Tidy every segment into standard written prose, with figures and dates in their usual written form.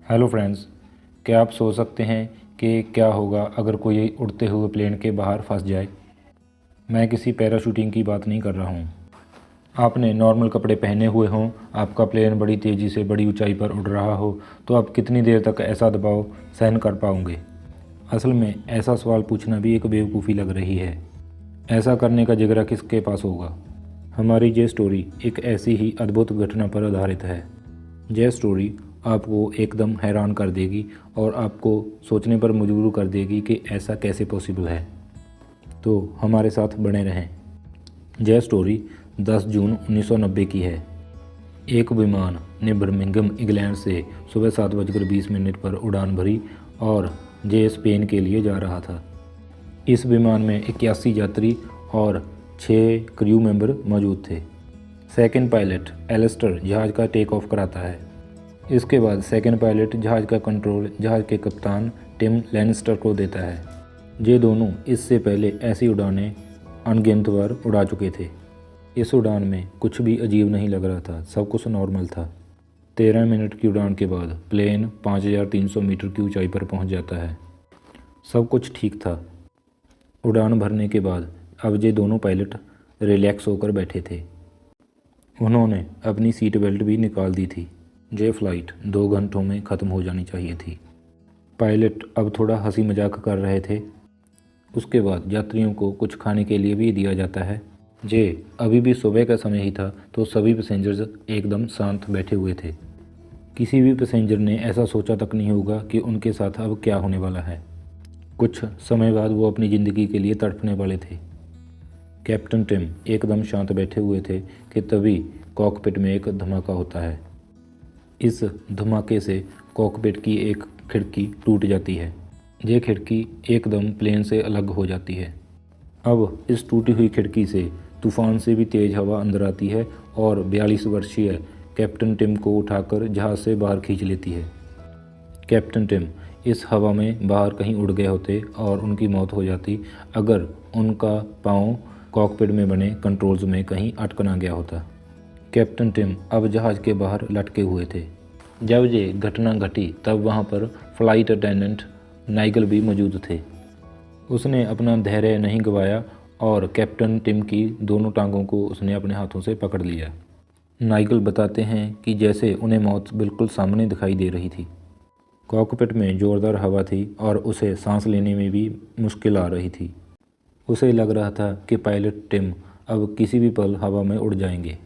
Hello friends, क्या आप सोच सकते हैं कि क्या होगा अगर कोई उड़ते हुए प्लेन के बाहर फंस जाए। मैं किसी पैराशूटिंग की बात नहीं कर रहा हूँ। आपने नॉर्मल कपड़े पहने हुए हों, आपका प्लेन बड़ी तेज़ी से बड़ी ऊंचाई पर उड़ रहा हो, तो आप कितनी देर तक ऐसा दबाव सहन कर पाओगे। असल में ऐसा सवाल पूछना भी एक बेवकूफ़ी लग रही है। ऐसा करने का जिगरा किसके पास होगा। हमारी ये स्टोरी एक ऐसी ही अद्भुत घटना पर आधारित है। यह स्टोरी आपको एकदम हैरान कर देगी और आपको सोचने पर मजबूर कर देगी कि ऐसा कैसे पॉसिबल है। तो हमारे साथ बने रहें। यह स्टोरी 10 जून 1990 की है। एक विमान ने बर्मिंघम इंग्लैंड से सुबह 7:20 पर उड़ान भरी और ये स्पेन के लिए जा रहा था। इस विमान में 81 यात्री और 6 क्रू मेंबर मौजूद थे। सेकंड पायलट एलिस्टर जहाज़ का टेक ऑफ कराता है। इसके बाद सेकंड पायलट जहाज़ का कंट्रोल जहाज़ के कप्तान टिम लैनिस्टर को देता है। ये दोनों इससे पहले ऐसी उड़ानें अनगिनत बार उड़ा चुके थे। इस उड़ान में कुछ भी अजीब नहीं लग रहा था, सब कुछ नॉर्मल था। 13 मिनट की उड़ान के बाद प्लेन 5300 मीटर की ऊंचाई पर पहुंच जाता है। सब कुछ ठीक था। उड़ान भरने के बाद अब ये दोनों पायलट रिलैक्स होकर बैठे थे। उन्होंने अपनी सीट बेल्ट भी निकाल दी थी। ये फ़्लाइट 2 घंटों में ख़त्म हो जानी चाहिए थी। पायलट अब थोड़ा हंसी मजाक कर रहे थे। उसके बाद यात्रियों को कुछ खाने के लिए भी दिया जाता है। ये अभी भी सुबह का समय ही था, तो सभी पैसेंजर्स एकदम शांत बैठे हुए थे। किसी भी पैसेंजर ने ऐसा सोचा तक नहीं होगा कि उनके साथ अब क्या होने वाला है। कुछ समय बाद वो अपनी ज़िंदगी के लिए तड़पने वाले थे। कैप्टन टिम एकदम शांत बैठे हुए थे कि तभी कॉकपिट में एक धमाका होता है। इस धमाके से कॉकपिट की एक खिड़की टूट जाती है। ये खिड़की एकदम प्लेन से अलग हो जाती है। अब इस टूटी हुई खिड़की से तूफान से भी तेज़ हवा अंदर आती है और 42 वर्षीय कैप्टन टिम को उठाकर जहाज़ से बाहर खींच लेती है। कैप्टन टिम इस हवा में बाहर कहीं उड़ गए होते और उनकी मौत हो जाती अगर उनका पाँव कॉकपिट में बने कंट्रोल्स में कहीं अटक ना गया होता। कैप्टन टिम अब जहाज़ के बाहर लटके हुए थे। जब ये घटना घटी तब वहाँ पर फ्लाइट अटेंडेंट नाइगल भी मौजूद थे। उसने अपना धैर्य नहीं गंवाया और कैप्टन टिम की दोनों टांगों को उसने अपने हाथों से पकड़ लिया। नाइगल बताते हैं कि जैसे उन्हें मौत बिल्कुल सामने दिखाई दे रही थी। कॉकपिट में ज़ोरदार हवा थी और उसे सांस लेने में भी मुश्किल आ रही थी। उसे लग रहा था कि पायलट टिम अब किसी भी पल हवा में उड़ जाएंगे।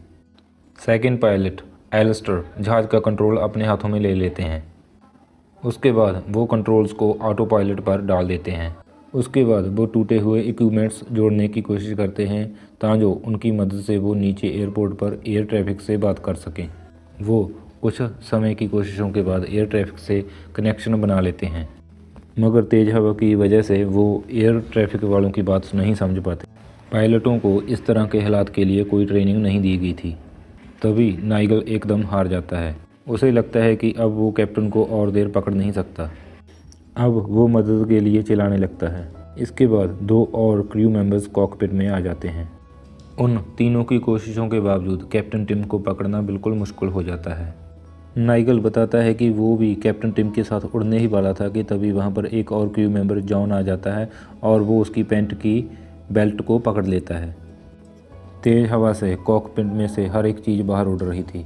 सेकंड पायलट एलिस्टर जहाज़ का कंट्रोल अपने हाथों में ले लेते हैं। उसके बाद वो कंट्रोल्स को ऑटो पायलट पर डाल देते हैं। उसके बाद वो टूटे हुए इक्विपमेंट्स जोड़ने की कोशिश करते हैं ताकि उनकी मदद से वो नीचे एयरपोर्ट पर एयर ट्रैफिक से बात कर सकें। वो कुछ समय की कोशिशों के बाद एयर ट्रैफिक से कनेक्शन बना लेते हैं, मगर तेज़ हवा की वजह से वो एयर ट्रैफिक वालों की बात नहीं समझ पाते। पायलटों को इस तरह के हालात के लिए कोई ट्रेनिंग नहीं दी गई थी। तभी नाइगल एकदम हार जाता है। उसे लगता है कि अब वो कैप्टन को और देर पकड़ नहीं सकता। अब वो मदद के लिए चिल्लाने लगता है। इसके बाद 2 और क्रू मेंबर्स कॉकपिट में आ जाते हैं। उन तीनों की कोशिशों के बावजूद कैप्टन टिम को पकड़ना बिल्कुल मुश्किल हो जाता है। नाइगल बताता है कि वो भी कैप्टन टिम के साथ उड़ने ही वाला था कि तभी वहाँ पर एक और क्रू मेंबर जॉन आ जाता है और वो उसकी पैंट की बेल्ट को पकड़ लेता है। तेज़ हवा से कॉकपिट में से हर एक चीज़ बाहर उड़ रही थी।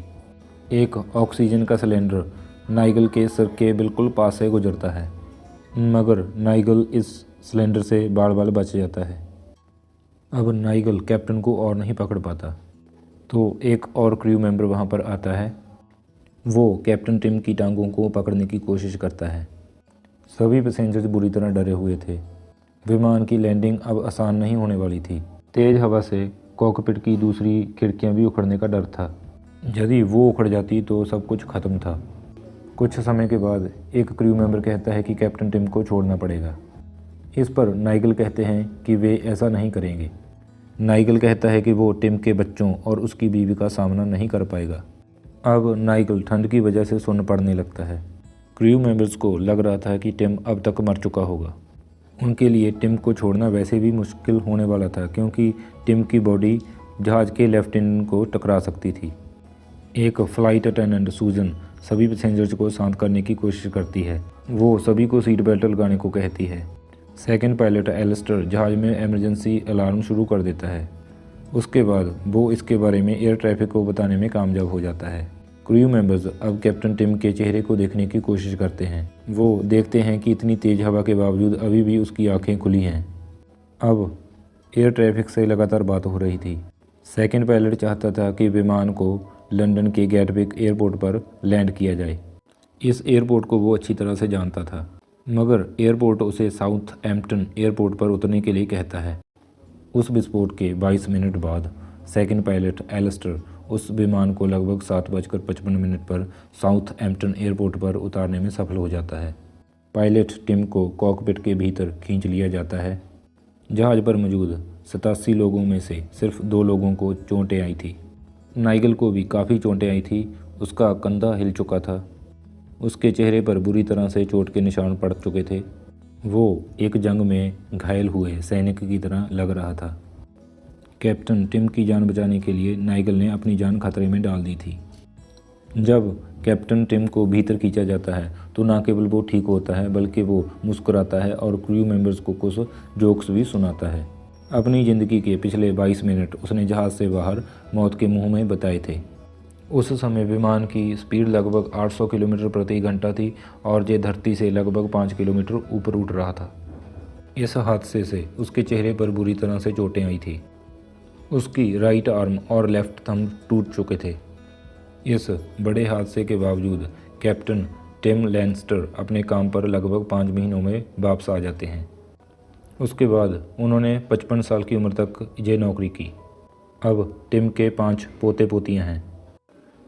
एक ऑक्सीजन का सिलेंडर नाइगल के सिर के बिल्कुल पास से गुजरता है, मगर नाइगल इस सिलेंडर से बाल बाल बच जाता है। अब नाइगल कैप्टन को और नहीं पकड़ पाता, तो एक और क्रू मेंबर वहाँ पर आता है। वो कैप्टन टिम की टांगों को पकड़ने की कोशिश करता है। सभी पैसेंजर्स बुरी तरह डरे हुए थे। विमान की लैंडिंग अब आसान नहीं होने वाली थी। तेज़ हवा से कॉकपिट की दूसरी खिड़कियां भी उखड़ने का डर था। यदि वो उखड़ जाती तो सब कुछ ख़त्म था। कुछ समय के बाद एक क्रू मेंबर कहता है कि कैप्टन टिम को छोड़ना पड़ेगा। इस पर नाइगल कहते हैं कि वे ऐसा नहीं करेंगे। नाइगल कहता है कि वो टिम के बच्चों और उसकी बीवी का सामना नहीं कर पाएगा। अब नाइगल ठंड की वजह से सुन्न पड़ने लगता है। क्रू मेंबर्स को लग रहा था कि टिम अब तक मर चुका होगा। उनके लिए टिम को छोड़ना वैसे भी मुश्किल होने वाला था, क्योंकि टिम की बॉडी जहाज़ के लेफ्टिनेंट को टकरा सकती थी। एक फ़्लाइट अटेंडेंट सूजन सभी पैसेंजर्स को शांत करने की कोशिश करती है। वो सभी को सीट बेल्ट लगाने को कहती है। सेकंड पायलट एलिस्टर जहाज़ में इमरजेंसी अलार्म शुरू कर देता है। उसके बाद वो इसके बारे में एयर ट्रैफिक को बताने में कामयाब हो जाता है। क्रू मेंबर्स अब कैप्टन टिम के चेहरे को देखने की कोशिश करते हैं। वो देखते हैं कि इतनी तेज़ हवा के बावजूद अभी भी उसकी आंखें खुली हैं। अब एयर ट्रैफिक से लगातार बात हो रही थी। सेकंड पायलट चाहता था कि विमान को लंदन के गैटविक एयरपोर्ट पर लैंड किया जाए। इस एयरपोर्ट को वो अच्छी तरह से जानता था, मगर एयरपोर्ट उसे साउथहैम्पटन एयरपोर्ट पर उतरने के लिए कहता है। उस विस्फोट के 22 मिनट बाद सेकंड पायलट एलिस्टर उस विमान को लगभग 7:55 पर साउथहैम्पटन एयरपोर्ट पर उतारने में सफल हो जाता है। पायलट टिम को कॉकपिट के भीतर खींच लिया जाता है। जहाज़ पर मौजूद 87 लोगों में से सिर्फ 2 लोगों को चोटें आई थी। नाइगल को भी काफ़ी चोटें आई थी। उसका कंधा हिल चुका था। उसके चेहरे पर बुरी तरह से चोट के निशान पड़ चुके थे। वो एक जंग में घायल हुए सैनिक की तरह लग रहा था। कैप्टन टिम की जान बचाने के लिए नाइगल ने अपनी जान खतरे में डाल दी थी। जब कैप्टन टिम को भीतर खींचा जाता है तो ना केवल वो ठीक होता है बल्कि वो मुस्कुराता है और क्रू मेंबर्स को कुछ जोक्स भी सुनाता है। अपनी ज़िंदगी के पिछले 22 मिनट उसने जहाज़ से बाहर मौत के मुंह में बिताए थे। उस समय विमान की स्पीड लगभग 800 किलोमीटर प्रति घंटा थी और ये धरती से लगभग 5 किलोमीटर ऊपर उड़ रहा था। इस हादसे से उसके चेहरे पर बुरी तरह से चोटें आई थी। उसकी राइट आर्म और लेफ्ट थंब टूट चुके थे। इस बड़े हादसे के बावजूद कैप्टन टिम लैंस्टर अपने काम पर लगभग 5 महीनों में वापस आ जाते हैं। उसके बाद उन्होंने 55 साल की उम्र तक ये नौकरी की। अब टिम के 5 पोते पोतियाँ हैं।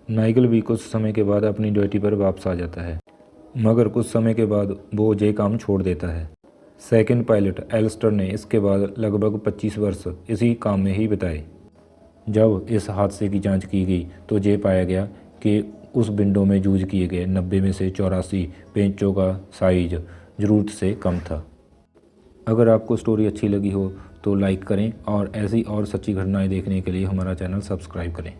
नाइगल भी कुछ समय के बाद अपनी ड्यूटी पर वापस आ जाता है, मगर कुछ समय के बाद वो ये काम छोड़ देता है। सेकंड पायलट एलिस्टर ने इसके बाद लगभग 25 वर्ष इसी काम में ही बिताए। जब इस हादसे की जांच की गई तो ये पाया गया कि उस विंडो में यूज किए गए 90 में से 84 पेंचों का साइज ज़रूरत से कम था। अगर आपको स्टोरी अच्छी लगी हो तो लाइक करें और ऐसी और सच्ची घटनाएं देखने के लिए हमारा चैनल सब्सक्राइब करें।